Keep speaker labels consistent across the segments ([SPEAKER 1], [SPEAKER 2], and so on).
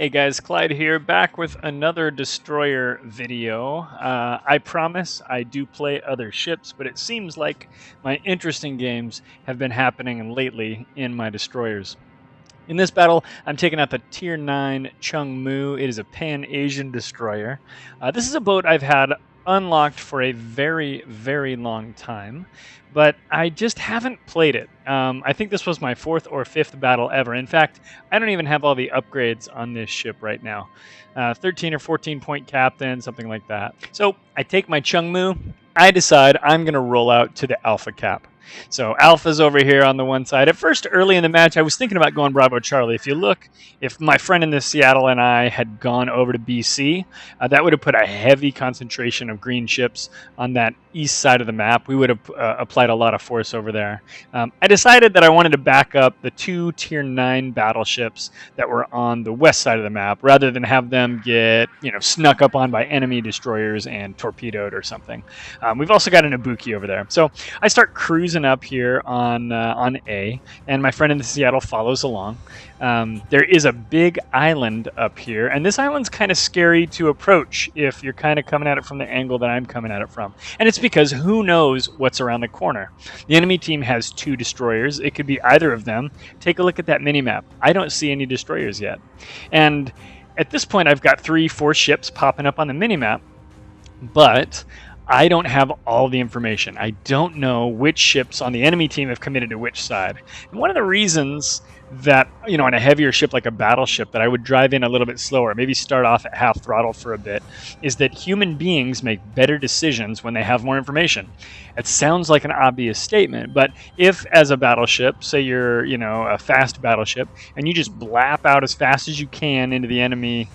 [SPEAKER 1] Hey guys, Clyde here, back with another destroyer video. I promise I do play other ships, but it seems like my interesting games have been happening lately in my destroyers. In this battle, I'm taking out the Tier 9 Chung Mu. It is a Pan-Asian destroyer. This is a boat I've had unlocked for a very, very long time, but I just haven't played it. I think this was my 4th or 5th battle ever. In fact, I don't even have all the upgrades on this ship right now. 13 or 14 point captain, something like that. So I take my Chung Mu. I decide I'm going to roll out to the Alpha cap. So Alpha's over here on the one side. At first, early in the match, I was thinking about going Bravo Charlie. If you look, if my friend in the Seattle and I had gone over to BC, that would have put a heavy concentration of green ships on that east side of the map. We would have applied a lot of force over there. I decided that I wanted to back up the 2 Tier 9 battleships that were on the west side of the map, rather than have them get snuck up on by enemy destroyers and torpedoed or something. We've also got an Ibuki over there. So I start cruising up here on A, and my friend in the Seattle follows along. There is a big island up here, and this island's kind of scary to approach if you're kind of coming at it from the angle that I'm coming at it from. And it's because who knows what's around the corner. The enemy team has 2 destroyers. It could be either of them. Take a look at that mini-map. I don't see any destroyers yet. And at this point, I've got 3-4 ships popping up on the mini-map, but I don't have all the information. I don't know which ships on the enemy team have committed to which side. And one of the reasons that, on a heavier ship like a battleship, that I would drive in a little bit slower, maybe start off at half throttle for a bit, is that human beings make better decisions when they have more information. It sounds like an obvious statement, but if as a battleship, say you're, a fast battleship, and you just blap out as fast as you can into the enemy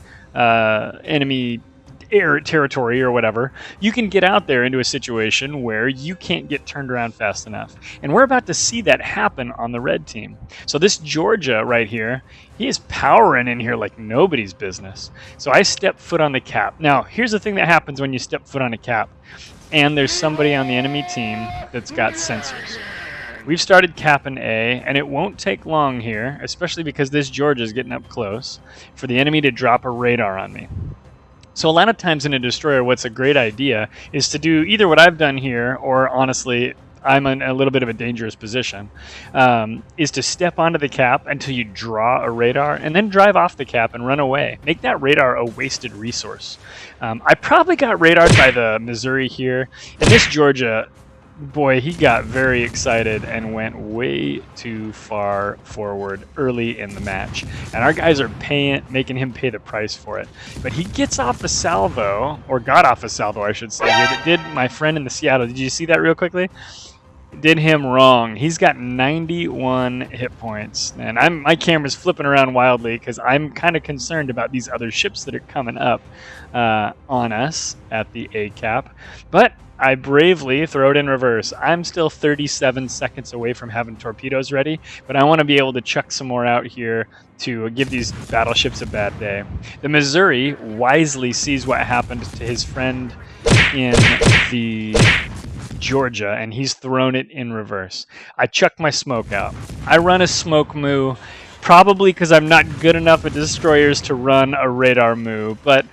[SPEAKER 1] air territory or whatever, you can get out there into a situation where you can't get turned around fast enough. And we're about to see that happen on the red team. So this Georgia right here, he is powering in here like nobody's business. So I step foot on the cap. Now, here's the thing that happens when you step foot on a cap, and there's somebody on the enemy team that's got sensors. We've started capping A, and it won't take long here, especially because this Georgia is getting up close, for the enemy to drop a radar on me. So a lot of times in a destroyer, what's a great idea is to do either what I've done here, or honestly, I'm in a little bit of a dangerous position, is to step onto the cap until you draw a radar, and then drive off the cap and run away. Make that radar a wasted resource. I probably got radared by the Missouri here, and this Georgia, boy, he got very excited and went way too far forward early in the match. And our guys are making him pay the price for it. But he gets off a salvo, or got off a salvo, I should say. It did my friend in the Seattle. Did you see that real quickly? Did him wrong. He's got 91 hit points. And my camera's flipping around wildly because I'm kind of concerned about these other ships that are coming up on us at the A cap. But I bravely throw it in reverse. I'm still 37 seconds away from having torpedoes ready, but I want to be able to chuck some more out here to give these battleships a bad day. The Missouri wisely sees what happened to his friend in the Georgia, and he's thrown it in reverse. I chuck my smoke out. I run a smoke Mu, probably because I'm not good enough at destroyers to run a radar Mu, but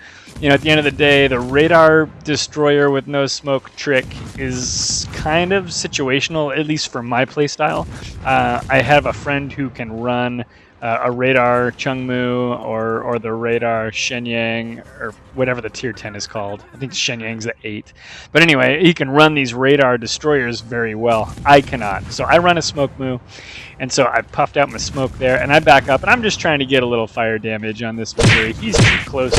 [SPEAKER 1] at the end of the day, the radar destroyer with no smoke trick is kind of situational, at least for my playstyle. I have a friend who can run a radar Chung Mu or the radar Shenyang, or whatever the tier 10 is called. I think Shenyang's the 8. But anyway, he can run these radar destroyers very well. I cannot. So I run a smoke Mu, and so I puffed out my smoke there, and I back up, and I'm just trying to get a little fire damage on this Missouri. He's too close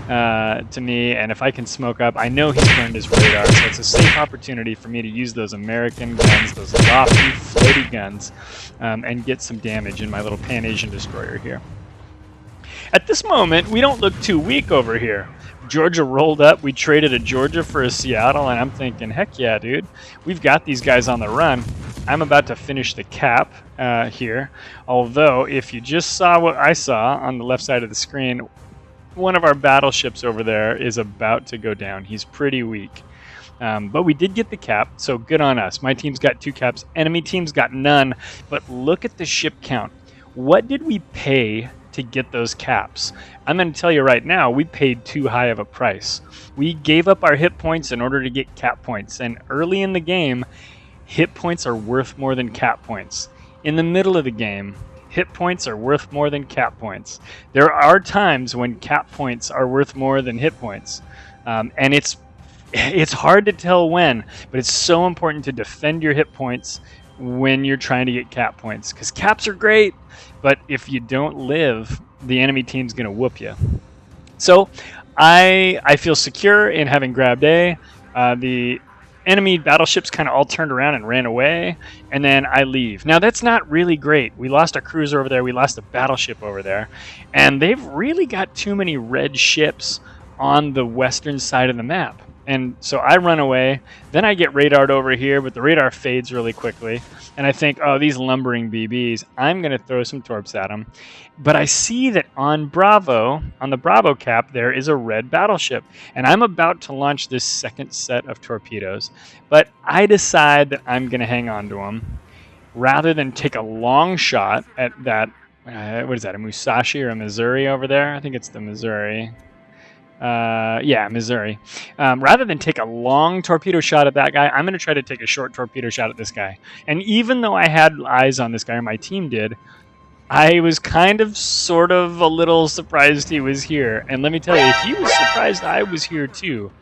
[SPEAKER 1] to me, and if I can smoke up, I know he's burned his radar, so it's a safe opportunity for me to use those American guns, those lofty, floaty guns, and get some damage in my little Pan-Asian destroyer here. At this moment, we don't look too weak over here. Georgia rolled up. We traded a Georgia for a Seattle, and I'm thinking, heck yeah, dude. We've got these guys on the run. I'm about to finish the cap here, although if you just saw what I saw on the left side of the screen, one of our battleships over there is about to go down. He's pretty weak. But we did get the cap, so good on us. My team's got 2 caps. Enemy team's got none. But look at the ship count. What did we pay to get those caps. I'm going to tell you right now, we paid too high of a price. We gave up our hit points in order to get cap points, and early in the game, hit points are worth more than cap points. In the middle of the game, hit points are worth more than cap points. There are times when cap points are worth more than hit points, and it's hard to tell when, but it's so important to defend your hit points when you're trying to get cap points, because caps are great, but if you don't live, the enemy team's going to whoop you. So I feel secure in having grabbed A. The enemy battleships kind of all turned around and ran away, and then I leave. Now that's not really great. We lost a cruiser over there, we lost a battleship over there, and they've really got too many red ships on the western side of the map. And so I run away, then I get radared over here, but the radar fades really quickly. And I think, oh, these lumbering BBs, I'm going to throw some torps at them. But I see that on Bravo, on the Bravo cap, there is a red battleship. And I'm about to launch this second set of torpedoes. But I decide that I'm going to hang on to them rather than take a long shot at that, what is that, a Musashi or a Missouri over there? I think it's the Missouri. Yeah, Missouri. Rather than take a long torpedo shot at that guy, I'm going to try to take a short torpedo shot at this guy. And even though I had eyes on this guy, or my team did, I was kind of, sort of, a little surprised he was here. And let me tell you, he was surprised I was here too.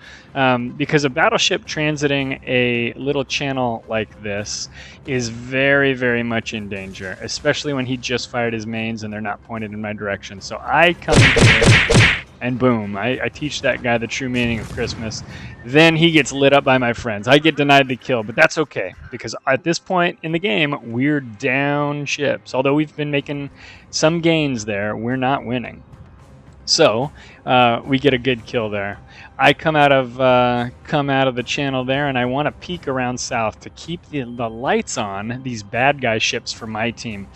[SPEAKER 1] Because a battleship transiting a little channel like this is very, very much in danger, especially when he just fired his mains and they're not pointed in my direction. So I come in here, and boom, I teach that guy the true meaning of Christmas. Then he gets lit up by my friends. I get denied the kill, but that's okay, because at this point in the game, we're down ships. Although we've been making some gains there, we're not winning. So we get a good kill there. I come out of the channel there, and I want to peek around south to keep the lights on these bad guy ships for my team.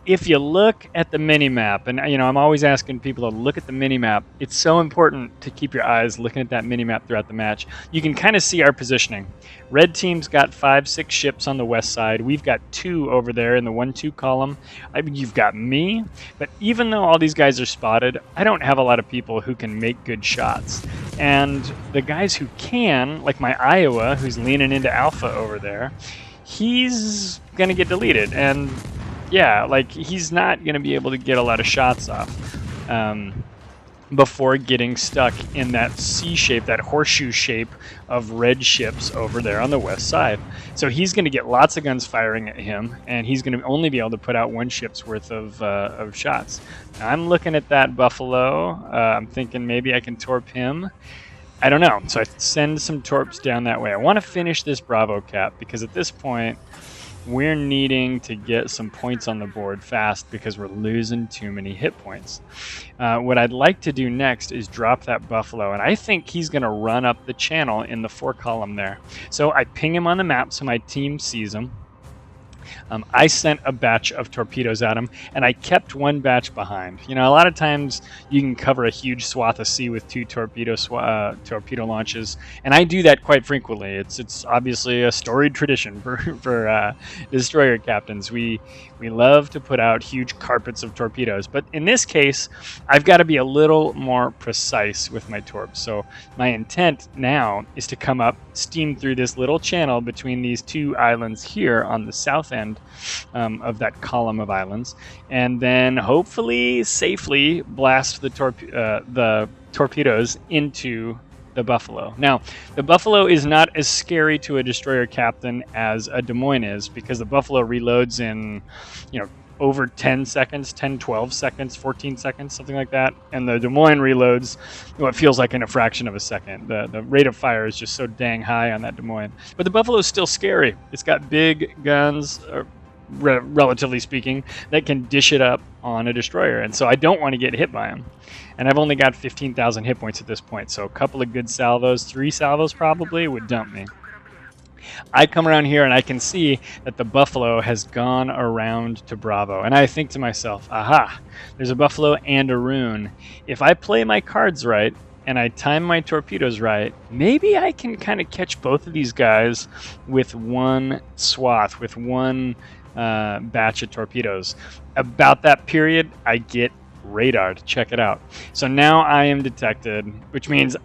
[SPEAKER 1] If you look at the mini-map, and you know, I'm always asking people to look at the mini-map, it's so important to keep your eyes looking at that mini-map throughout the match. You can kind of see our positioning. Red team's got 5, 6 ships on the west side. We've got 2 over there in the 1-2 column. I mean, you've got me, but even though all these guys are spotted, I don't have a lot of people who can make good shots. And the guys who can, like my Iowa, who's leaning into Alpha over there, he's going to get deleted. And yeah, like, he's not going to be able to get a lot of shots off before getting stuck in that C shape, that horseshoe shape of red ships over there on the west side. So he's going to get lots of guns firing at him, and he's going to only be able to put out 1 ship's worth of shots. Now, I'm looking at that Buffalo. I'm thinking maybe I can torp him. I don't know. So I send some torps down that way. I want to finish this Bravo cap, because at this point, we're needing to get some points on the board fast because we're losing too many hit points. What I'd like to do next is drop that Buffalo, and I think he's going to run up the channel in the 4 column there. So I ping him on the map so my team sees him. I sent a batch of torpedoes at him, and I kept 1 batch behind. You know, a lot of times you can cover a huge swath of sea with 2 torpedo launches, and I do that quite frequently. It's obviously a storied tradition for destroyer captains. We love to put out huge carpets of torpedoes, but in this case, I've got to be a little more precise with my torps. So my intent now is to come up, steam through this little channel between these 2 islands here on the south end of that column of islands, and then hopefully safely blast the torpedoes into the Buffalo. Now, the Buffalo is not as scary to a destroyer captain as a Des Moines is, because the Buffalo reloads in, you know, over 10 seconds, 10, 12 seconds, 14 seconds, something like that. And the Des Moines reloads what feels like in a fraction of a second. The rate of fire is just so dang high on that Des Moines. But the Buffalo is still scary. It's got big guns, relatively speaking, that can dish it up on a destroyer. And so I don't want to get hit by him. And I've only got 15,000 hit points at this point. So a couple of good salvos, 3 salvos probably, would dump me. I come around here and I can see that the Buffalo has gone around to Bravo. And I think to myself, aha, there's a Buffalo and a rune. If I play my cards right and I time my torpedoes right, maybe I can kind of catch both of these guys with 1 swath, with 1 batch of torpedoes. About that period, I get radared. Check it out. So now I am detected, which means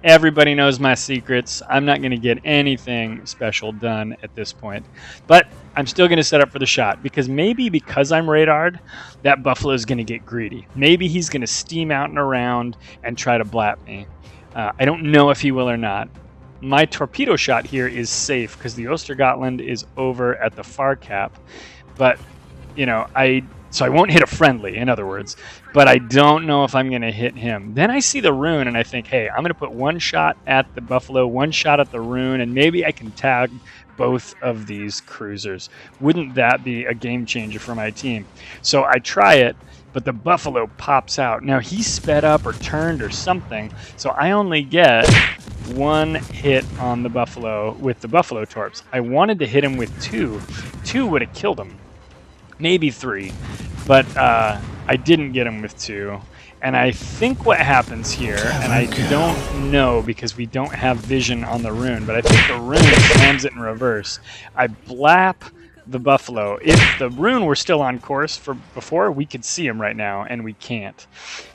[SPEAKER 1] everybody knows my secrets. I'm not going to get anything special done at this point. But I'm still going to set up for the shot, because maybe because I'm radared, that buffalo is going to get greedy. Maybe he's going to steam out and around and try to blap me. I don't know if he will or not. My torpedo shot here is safe because the Ostergotland is over at the far cap. But, you know, so I won't hit a friendly, in other words, but I don't know if I'm going to hit him. Then I see the rune and I think, hey, I'm going to put one shot at the buffalo, one shot at the rune, and maybe I can tag both of these cruisers. Wouldn't that be a game changer for my team? So I try it, but the buffalo pops out. Now he sped up or turned or something, so I only get one hit on the buffalo with the buffalo torps. I wanted to hit him with two. Two would have killed him. Maybe three, but I didn't get him with two. And I think what happens here, and I don't know because we don't have vision on the rune, but I think the rune slams it in reverse. I blap the buffalo. If the rune were still on course for before, we could see him right now, and we can't.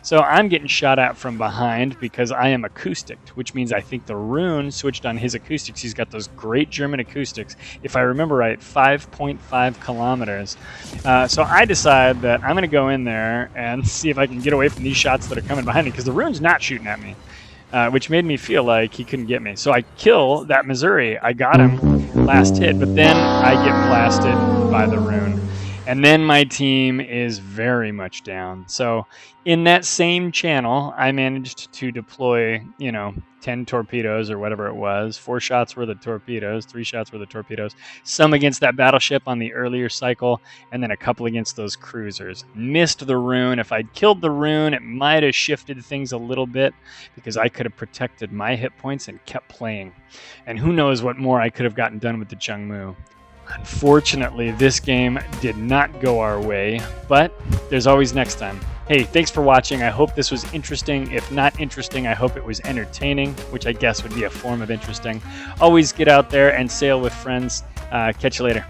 [SPEAKER 1] So I'm getting shot at from behind because I am acoustic, which means I think the rune switched on his acoustics. He's got those great German acoustics. If I remember right, 5.5 kilometers. So I decide that I'm going to go in there and see if I can get away from these shots that are coming behind me, because the rune's not shooting at me. Which made me feel like he couldn't get me. So I kill that Missouri. I got him last hit, but then I get blasted by the rune. And then my team is very much down. So in that same channel, I managed to deploy, 10 torpedoes or whatever it was. 4 shots were the torpedoes, 3 shots were the torpedoes. Some against that battleship on the earlier cycle, and then a couple against those cruisers. Missed the rune. If I'd killed the rune, it might have shifted things a little bit, because I could have protected my hit points and kept playing. And who knows what more I could have gotten done with the Chung Mu. Unfortunately, this game did not go our way, but there's always next time. Hey, thanks for watching. I hope this was interesting. If not interesting, I hope it was entertaining, which I guess would be a form of interesting. Always get out there and sail with friends. Catch you later.